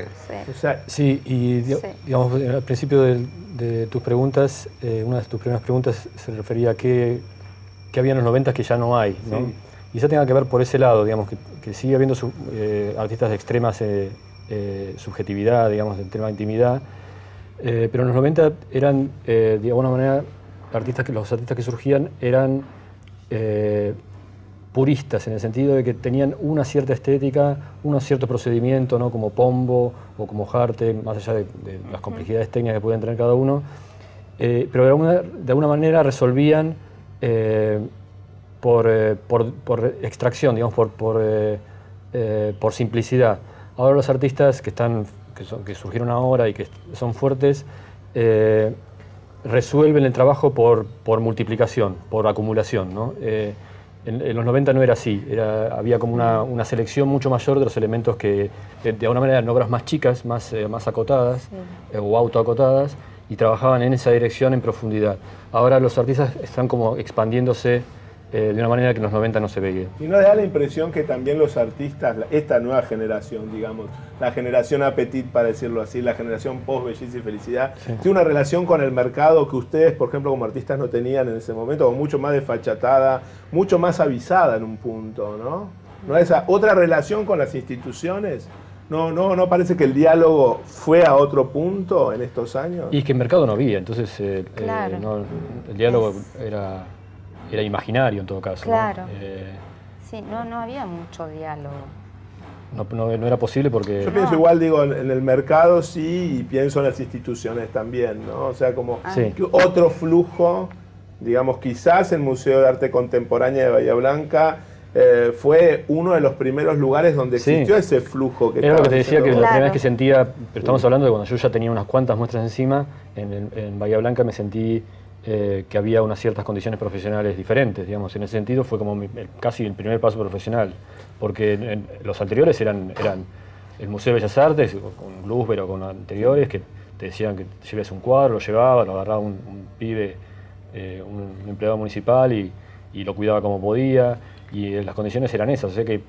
O sea, sí, y digamos, al principio de tus preguntas, una de tus primeras preguntas se refería a qué había en los 90 que ya no hay, ¿no? Sí. Quizá tenga que ver por ese lado, digamos, que sigue habiendo artistas de extrema subjetividad, digamos, de extrema intimidad, pero en los 90 eran, de alguna manera, los artistas que surgían eran puristas, en el sentido de que tenían una cierta estética, un cierto procedimiento, ¿no? Como Pombo o como Harte, más allá de las complejidades técnicas que pueden tener cada uno, pero de alguna manera resolvían por extracción, digamos, por simplicidad. Ahora los artistas que surgieron ahora y que son fuertes resuelven el trabajo por multiplicación, por acumulación, ¿no? En los 90 no era así, había como una selección mucho mayor de los elementos que de alguna manera eran obras más chicas, más acotadas o autoacotadas, y trabajaban en esa dirección en profundidad. Ahora los artistas están como expandiéndose de una manera que en los 90 no se veía. ¿Y no da la impresión que también los artistas, esta nueva generación, digamos, la generación Appetit, para decirlo así, la generación post-Belleza y Felicidad, tiene una relación con el mercado que ustedes, por ejemplo, como artistas no tenían en ese momento, o mucho más desfachatada, mucho más avisada en un punto, ¿no? ¿No esa otra relación con las instituciones? ¿No parece que el diálogo fue a otro punto en estos años? Y es que el mercado no había, entonces Claro. el diálogo era imaginario en todo caso. Claro. ¿No? Sí, no había mucho diálogo. No era posible porque... Yo pienso igual, digo, en el mercado sí, y pienso en las instituciones también, ¿no? O sea, como Sí. que otro flujo, digamos, quizás el Museo de Arte Contemporánea de Bahía Blanca fue uno de los primeros lugares donde existió ese flujo que era lo que te decía, que diciendo la vos. primera vez que sentía, pero estamos hablando de cuando yo ya tenía unas cuantas muestras encima, en Bahía Blanca me sentí que había unas ciertas condiciones profesionales diferentes, digamos. En ese sentido fue como casi el primer paso profesional, porque los anteriores eran el Museo de Bellas Artes, con Luzbel o con anteriores, que te decían que te lleves un cuadro, lo llevaba, lo agarraba un pibe, un empleado municipal y lo cuidaba como podía, y las condiciones eran esas. O sea que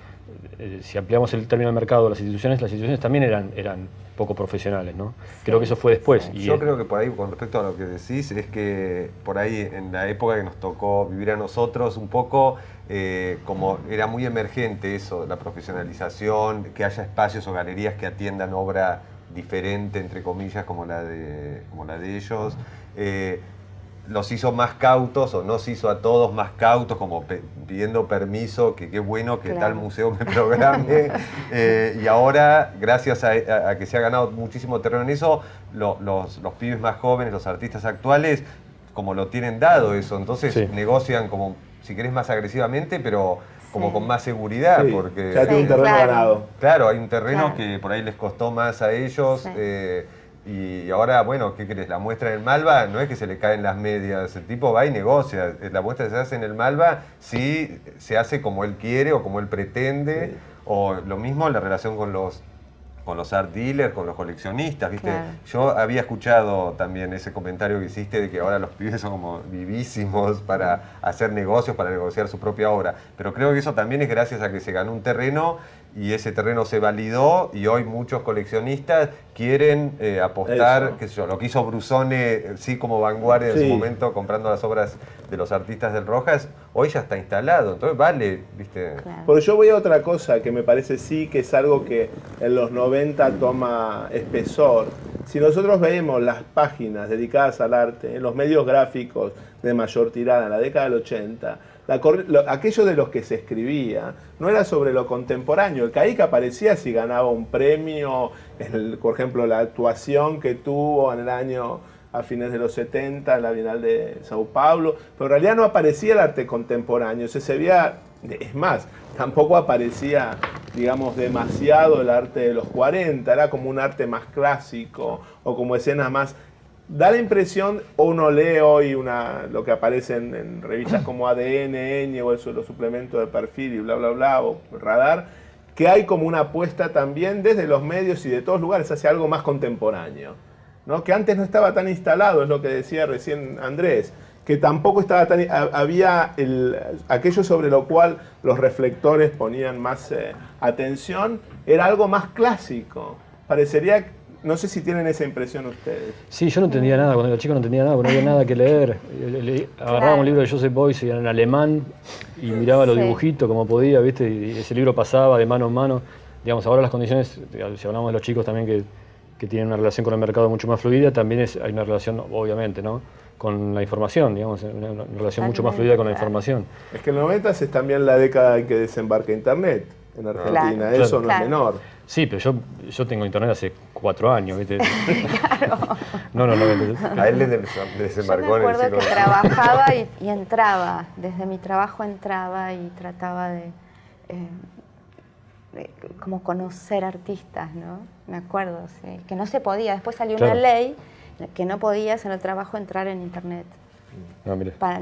si ampliamos el término de mercado, las instituciones también eran poco profesionales, ¿no? Creo que eso fue después. Y yo creo que por ahí, con respecto a lo que decís, es que por ahí en la época que nos tocó vivir a nosotros, un poco como era muy emergente eso, la profesionalización, que haya espacios o galerías que atiendan obra diferente, entre comillas, como la de ellos. Los hizo más cautos, o nos hizo a todos más cautos, como pidiendo permiso, que qué bueno que tal museo me programe. Y ahora, gracias a que se ha ganado muchísimo terreno en eso, los pibes más jóvenes, los artistas actuales, como lo tienen dado eso, entonces negocian como, si querés, más agresivamente, pero como con más seguridad, Sí, porque... ya tiene un terreno ganado. Claro, hay un terreno que por ahí les costó más a ellos. Y ahora, bueno, ¿qué querés? La muestra en el Malva no es que se le caen las medias, el tipo va y negocia. La muestra que se hace en el Malva sí se hace como él quiere o como él pretende, o lo mismo la relación con los art dealers, con los coleccionistas, ¿viste? Claro. Yo había escuchado también ese comentario que hiciste de que ahora los pibes son como vivísimos para hacer negocios, para negociar su propia obra, pero creo que eso también es gracias a que se ganó un terreno y ese terreno se validó y hoy muchos coleccionistas quieren apostar, qué sé yo, lo que hizo Brusone, sí, como vanguardia en su momento comprando las obras de los artistas del Rojas, hoy ya está instalado, entonces vale, ¿viste? Claro. Porque yo voy a otra cosa que me parece sí que es algo que en los 90 toma espesor. Si nosotros vemos las páginas dedicadas al arte en los medios gráficos de mayor tirada en la década del 80, aquello de los que se escribía no era sobre lo contemporáneo. El que ahí que aparecía si ganaba un premio, por ejemplo, la actuación que tuvo en el año a fines de los 70 en la Bienal de Sao Paulo, pero en realidad no aparecía el arte contemporáneo, se veía, es más, tampoco aparecía, digamos, demasiado el arte de los 40, era como un arte más clásico o como escenas más... Da la impresión, o uno lee hoy lo que aparece en revistas como ADN, Ñ, o eso, los suplementos de perfil y bla, bla, bla, o Radar, que hay como una apuesta también desde los medios y de todos lugares hacia algo más contemporáneo, ¿no? Que antes no estaba tan instalado, es lo que decía recién Andrés, que tampoco estaba tan... Había aquello sobre lo cual los reflectores ponían más atención, era algo más clásico. Parecería... No sé si tienen esa impresión ustedes. Sí, yo no entendía nada, cuando era chico no entendía nada, porque no había nada que leer. Agarraba un libro de Joseph Beuys en alemán y miraba los dibujitos como podía, ¿viste? Y ese libro pasaba de mano en mano. Digamos, ahora las condiciones, si hablamos de los chicos también que tienen una relación con el mercado mucho más fluida, también hay una relación, obviamente, ¿no? Con la información, digamos, una relación mucho más fluida con la información. Es que en los 90 es también la década en que desembarca Internet en Argentina, eso no es menor. Sí, pero yo tengo internet hace 4 años, ¿viste? Claro. No. A él le desembarcó en Yo me el acuerdo siglo que XX. trabajaba y entraba, desde mi trabajo entraba y trataba de como conocer artistas, ¿no? Me acuerdo, sí, que no se podía. Después salió una ley que no podías en el trabajo entrar en internet. Ah, mire. para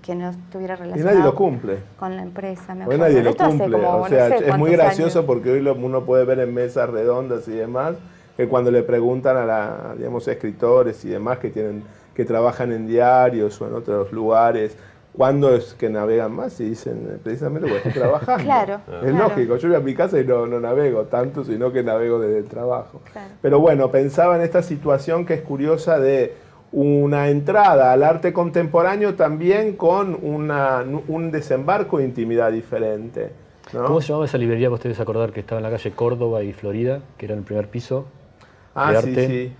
que no estuviera Y relacionado nadie lo cumple. con la empresa. Me Hoy acuerdo. nadie lo Esto hace cumple. como, O sea, no sé es muy cuántos gracioso años. porque hoy uno puede ver en mesas redondas y demás que cuando le preguntan a digamos, escritores y demás que trabajan en diarios o en otros lugares, ¿cuándo es que navegan más? Y dicen, precisamente porque estoy trabajando. Claro, Es claro. lógico, yo voy a mi casa y no navego tanto, sino que navego desde el trabajo. Claro. Pero bueno, pensaba en esta situación que es curiosa de una entrada al arte contemporáneo también con un desembarco de intimidad diferente, ¿no? ¿Cómo se llamaba esa librería? Vos debes acordar que estaba en la calle Córdoba y Florida, que era en el primer piso Ah, de sí, arte. sí.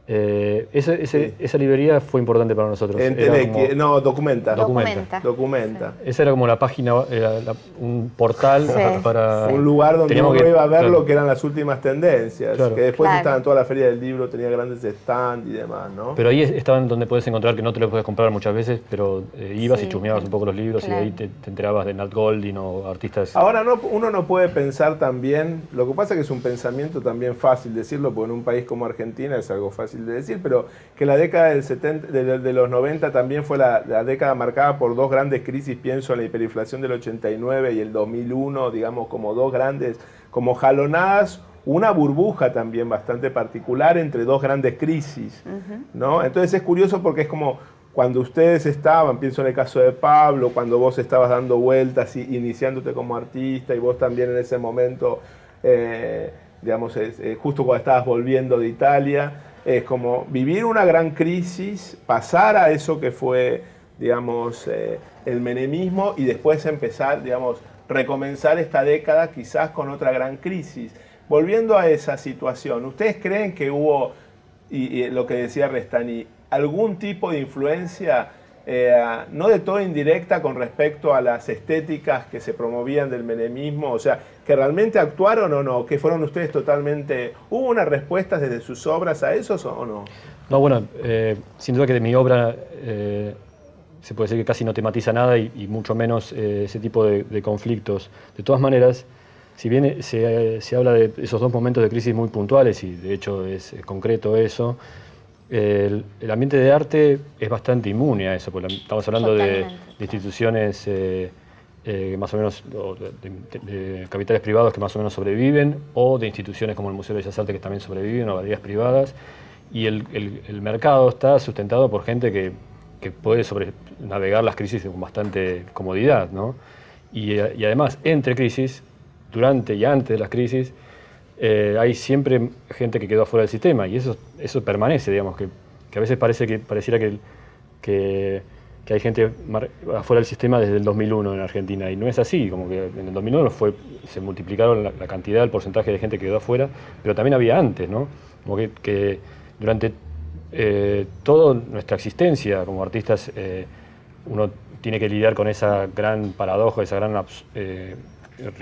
Sí. Esa librería fue importante para nosotros. En Era Telequi, como- no, Documenta. Documenta. Documenta. Esa era como la página, un portal Sí, para... sí. Un lugar donde Teníamos uno que- iba a ver claro. lo que eran las últimas tendencias, Claro. que después Claro. estaban en toda la feria del libro, tenía grandes stands y demás, ¿no? Pero ahí estaban donde puedes encontrar, que no te lo puedes comprar muchas veces, pero ibas Sí, y chusmeabas un poco los libros claro. y ahí te enterabas de Nat Goldin o artistas... Ahora uno no puede pensar también, lo que pasa es que es un pensamiento también fácil decirlo, porque en un país como Argentina es algo fácil de decir, pero que la década del 70, de los 90 también fue la década marcada por dos grandes crisis, pienso en la hiperinflación del 89 y el 2001, digamos como dos grandes, como jalonadas, una burbuja también bastante particular entre dos grandes crisis, ¿no? Entonces es curioso porque es como cuando ustedes estaban, pienso en el caso de Pablo, cuando vos estabas dando vueltas y iniciándote como artista y vos también en ese momento, digamos, justo cuando estabas volviendo de Italia, es como vivir una gran crisis, pasar a eso que fue, digamos, el menemismo y después empezar, digamos, recomenzar esta década quizás con otra gran crisis. Volviendo a esa situación, ¿ustedes creen que hubo, y lo que decía Restani, algún tipo de influencia, no de todo indirecta, con respecto a las estéticas que se promovían del menemismo? O sea, ¿que realmente actuaron o no? ¿Que fueron ustedes totalmente... ¿Hubo una respuesta desde sus obras a esos o no? No, bueno, sin duda que de mi obra se puede decir que casi no tematiza nada y mucho menos ese tipo de conflictos. De todas maneras, si bien se habla de esos dos momentos de crisis muy puntuales, y de hecho es concreto eso, el ambiente de arte es bastante inmune a eso, porque estamos hablando de Totalmente. instituciones más o menos, o de capitales privados que más o menos sobreviven, o de instituciones como el Museo de Bellas Artes que también sobreviven, o galerías privadas, y el mercado está sustentado por gente que puede navegar las crisis con bastante comodidad, ¿no? Y además, entre crisis, durante y antes de las crisis, hay siempre gente que quedó afuera del sistema, y eso permanece, digamos, que a veces pareciera que hay gente afuera del sistema desde el 2001 en Argentina, y no es así, como que en el 2001 se multiplicaron la cantidad, el porcentaje de gente que quedó afuera, pero también había antes, ¿no? Como que durante toda nuestra existencia como artistas, uno tiene que lidiar con esa gran paradoja, esa gran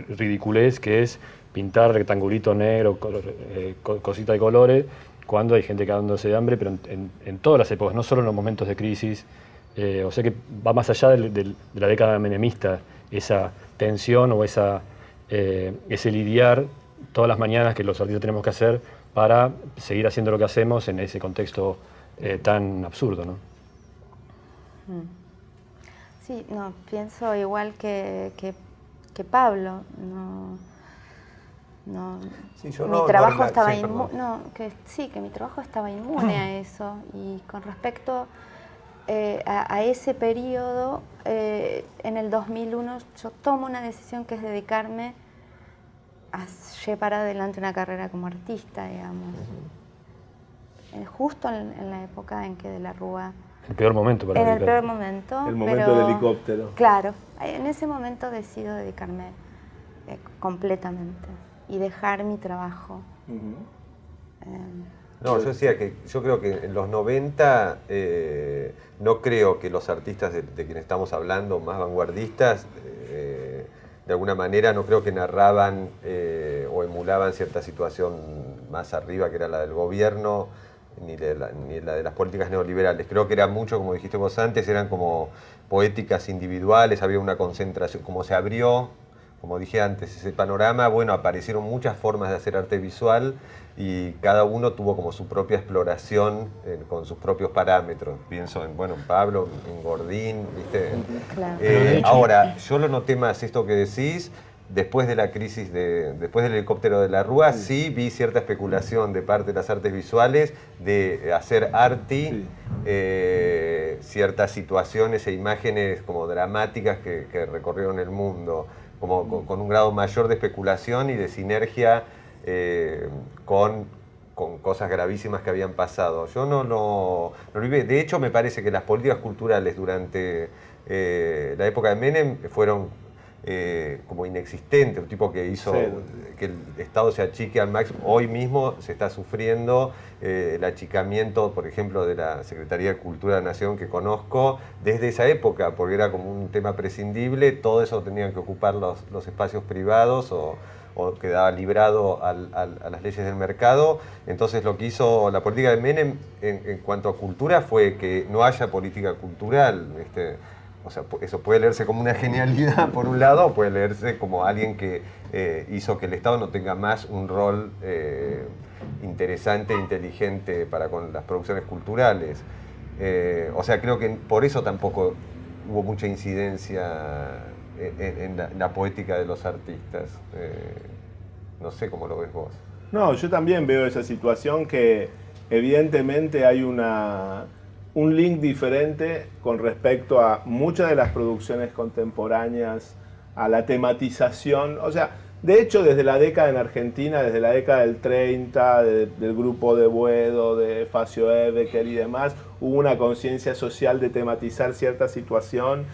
ridiculez que es pintar rectangulito negro, cosita de colores, cuando hay gente cagándose de hambre, pero en todas las épocas, no solo en los momentos de crisis. O sea que va más allá de la década menemista, esa tensión o ese lidiar todas las mañanas que los artistas tenemos que hacer para seguir haciendo lo que hacemos en ese contexto tan absurdo, ¿no? Sí, no, pienso igual que Pablo. Sí, yo mi trabajo estaba sí, perdón. que mi trabajo estaba inmune a eso. Y con respecto a ese periodo, en el 2001 yo tomo una decisión que es dedicarme a llevar adelante una carrera como artista, digamos. Justo en la época en que De la Rúa... El peor momento para En el dedicar. peor momento. El momento pero, del helicóptero. Claro, en ese momento decido dedicarme completamente y dejar mi trabajo. No, yo decía que yo creo que en los 90 no creo que los artistas de quienes estamos hablando, más vanguardistas, de alguna manera no creo que narraban o emulaban cierta situación más arriba que era la del gobierno, ni la de las políticas neoliberales. Creo que era mucho, como dijiste vos antes, eran como poéticas individuales, había una concentración, como se abrió como dije antes, ese panorama, bueno, aparecieron muchas formas de hacer arte visual y cada uno tuvo como su propia exploración con sus propios parámetros. Pienso en, bueno, en Pablo, en Gordín, ¿viste? Claro. Ahora, yo lo noté más esto que decís. Después de la crisis, después del helicóptero de la Rúa, sí vi cierta especulación de parte de las artes visuales de hacer arty, ciertas situaciones e imágenes como dramáticas que recorrieron el mundo, como con un grado mayor de especulación y de sinergia con cosas gravísimas que habían pasado. Yo no lo vi. De hecho, me parece que las políticas culturales durante la época de Menem fueron como inexistente, un tipo que hizo que el Estado se achique al máximo. Hoy mismo se está sufriendo el achicamiento, por ejemplo, de la Secretaría de Cultura de la Nación que conozco desde esa época, porque era como un tema prescindible, todo eso tenían que ocupar los espacios privados o quedaba librado a las leyes del mercado. Entonces lo que hizo la política de Menem en cuanto a cultura fue que no haya política cultural, ¿viste? O sea, eso puede leerse como una genialidad por un lado, o puede leerse como alguien que hizo que el Estado no tenga más un rol interesante e inteligente para con las producciones culturales. O sea, creo que por eso tampoco hubo mucha incidencia en la poética de los artistas. No sé cómo lo ves vos. No, yo también veo esa situación que evidentemente hay un link diferente con respecto a muchas de las producciones contemporáneas, a la tematización. O sea, de hecho, desde la década en Argentina, desde la década del 30, del grupo de Buedo, de Facio Ebecker y demás, hubo una conciencia social de tematizar cierta situación,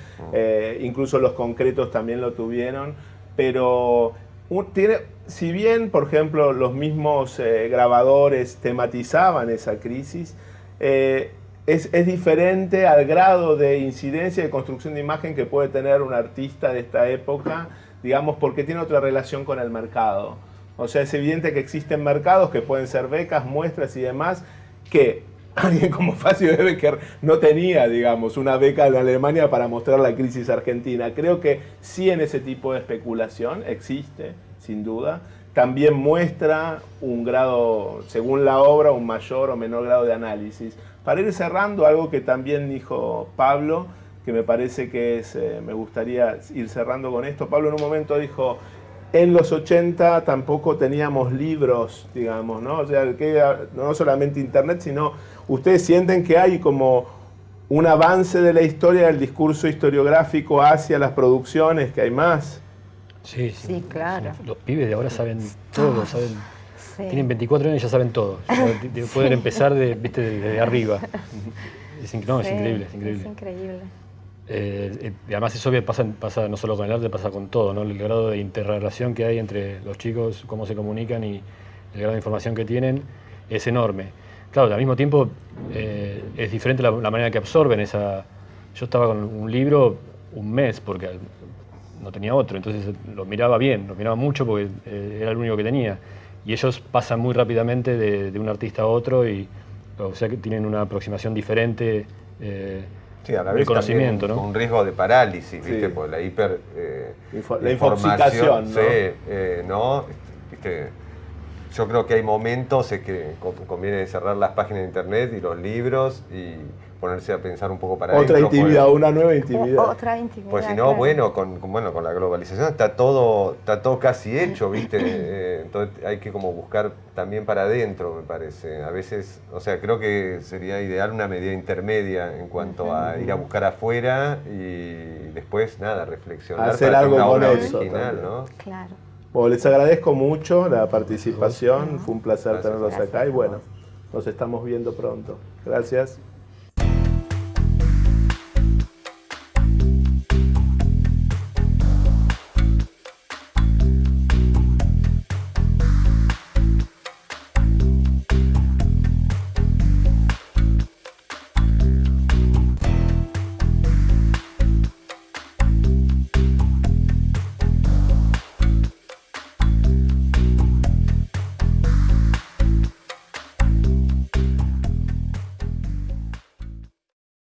incluso los concretos también lo tuvieron, pero si bien, por ejemplo, los mismos grabadores tematizaban esa crisis, es diferente al grado de incidencia y de construcción de imagen que puede tener un artista de esta época, digamos, porque tiene otra relación con el mercado. O sea, es evidente que existen mercados que pueden ser becas, muestras y demás, que alguien como Facio Ebecker no tenía, digamos, una beca en Alemania para mostrar la crisis argentina. Creo que sí, en ese tipo de especulación existe, sin duda. También muestra un grado, según la obra, un mayor o menor grado de análisis. Para ir cerrando, algo que también dijo Pablo, que me parece que me gustaría ir cerrando con esto. Pablo en un momento dijo, en los 80 tampoco teníamos libros, digamos, ¿no? O sea, que no solamente internet, sino ustedes sienten que hay como un avance de la historia del discurso historiográfico hacia las producciones, que hay más. Sí, Sí, claro. Sí. Los pibes de ahora saben todo, saben... Sí. Tienen 24 años y ya saben todo. Pueden empezar desde arriba. Es increíble, es increíble. Es increíble. Y además eso que pasa no solo con el arte, pasa con todo, ¿no? El grado de interrelación que hay entre los chicos, cómo se comunican y el grado de información que tienen es enorme. Claro, al mismo tiempo es diferente la manera que absorben esa... Yo estaba con un libro un mes porque no tenía otro, entonces lo miraba mucho porque era el único que tenía. Y ellos pasan muy rápidamente de un artista a otro, o sea que tienen una aproximación diferente sí, a la del vez conocimiento, también, ¿no? con un riesgo de parálisis, ¿viste? Sí. Por la La infoxicación, ¿no? Sí, ¿no? ¿Viste? Yo creo que hay momentos en que conviene cerrar las páginas de internet y los libros y ponerse a pensar un poco para otra adentro, intimidad, pues, una nueva intimidad. Otra intimidad. pues si no, claro. bueno, con la globalización está todo casi hecho, ¿viste? Entonces hay que como buscar también para adentro, me parece. A veces, o sea, creo que sería ideal una medida intermedia en cuanto a ir a buscar afuera y después, nada, reflexionar Hacer para algo una con obra eso original, también. ¿no? Claro. Bueno, les agradezco mucho la participación, fue un placer Gracias. tenerlos acá y bueno, nos estamos viendo pronto. Gracias.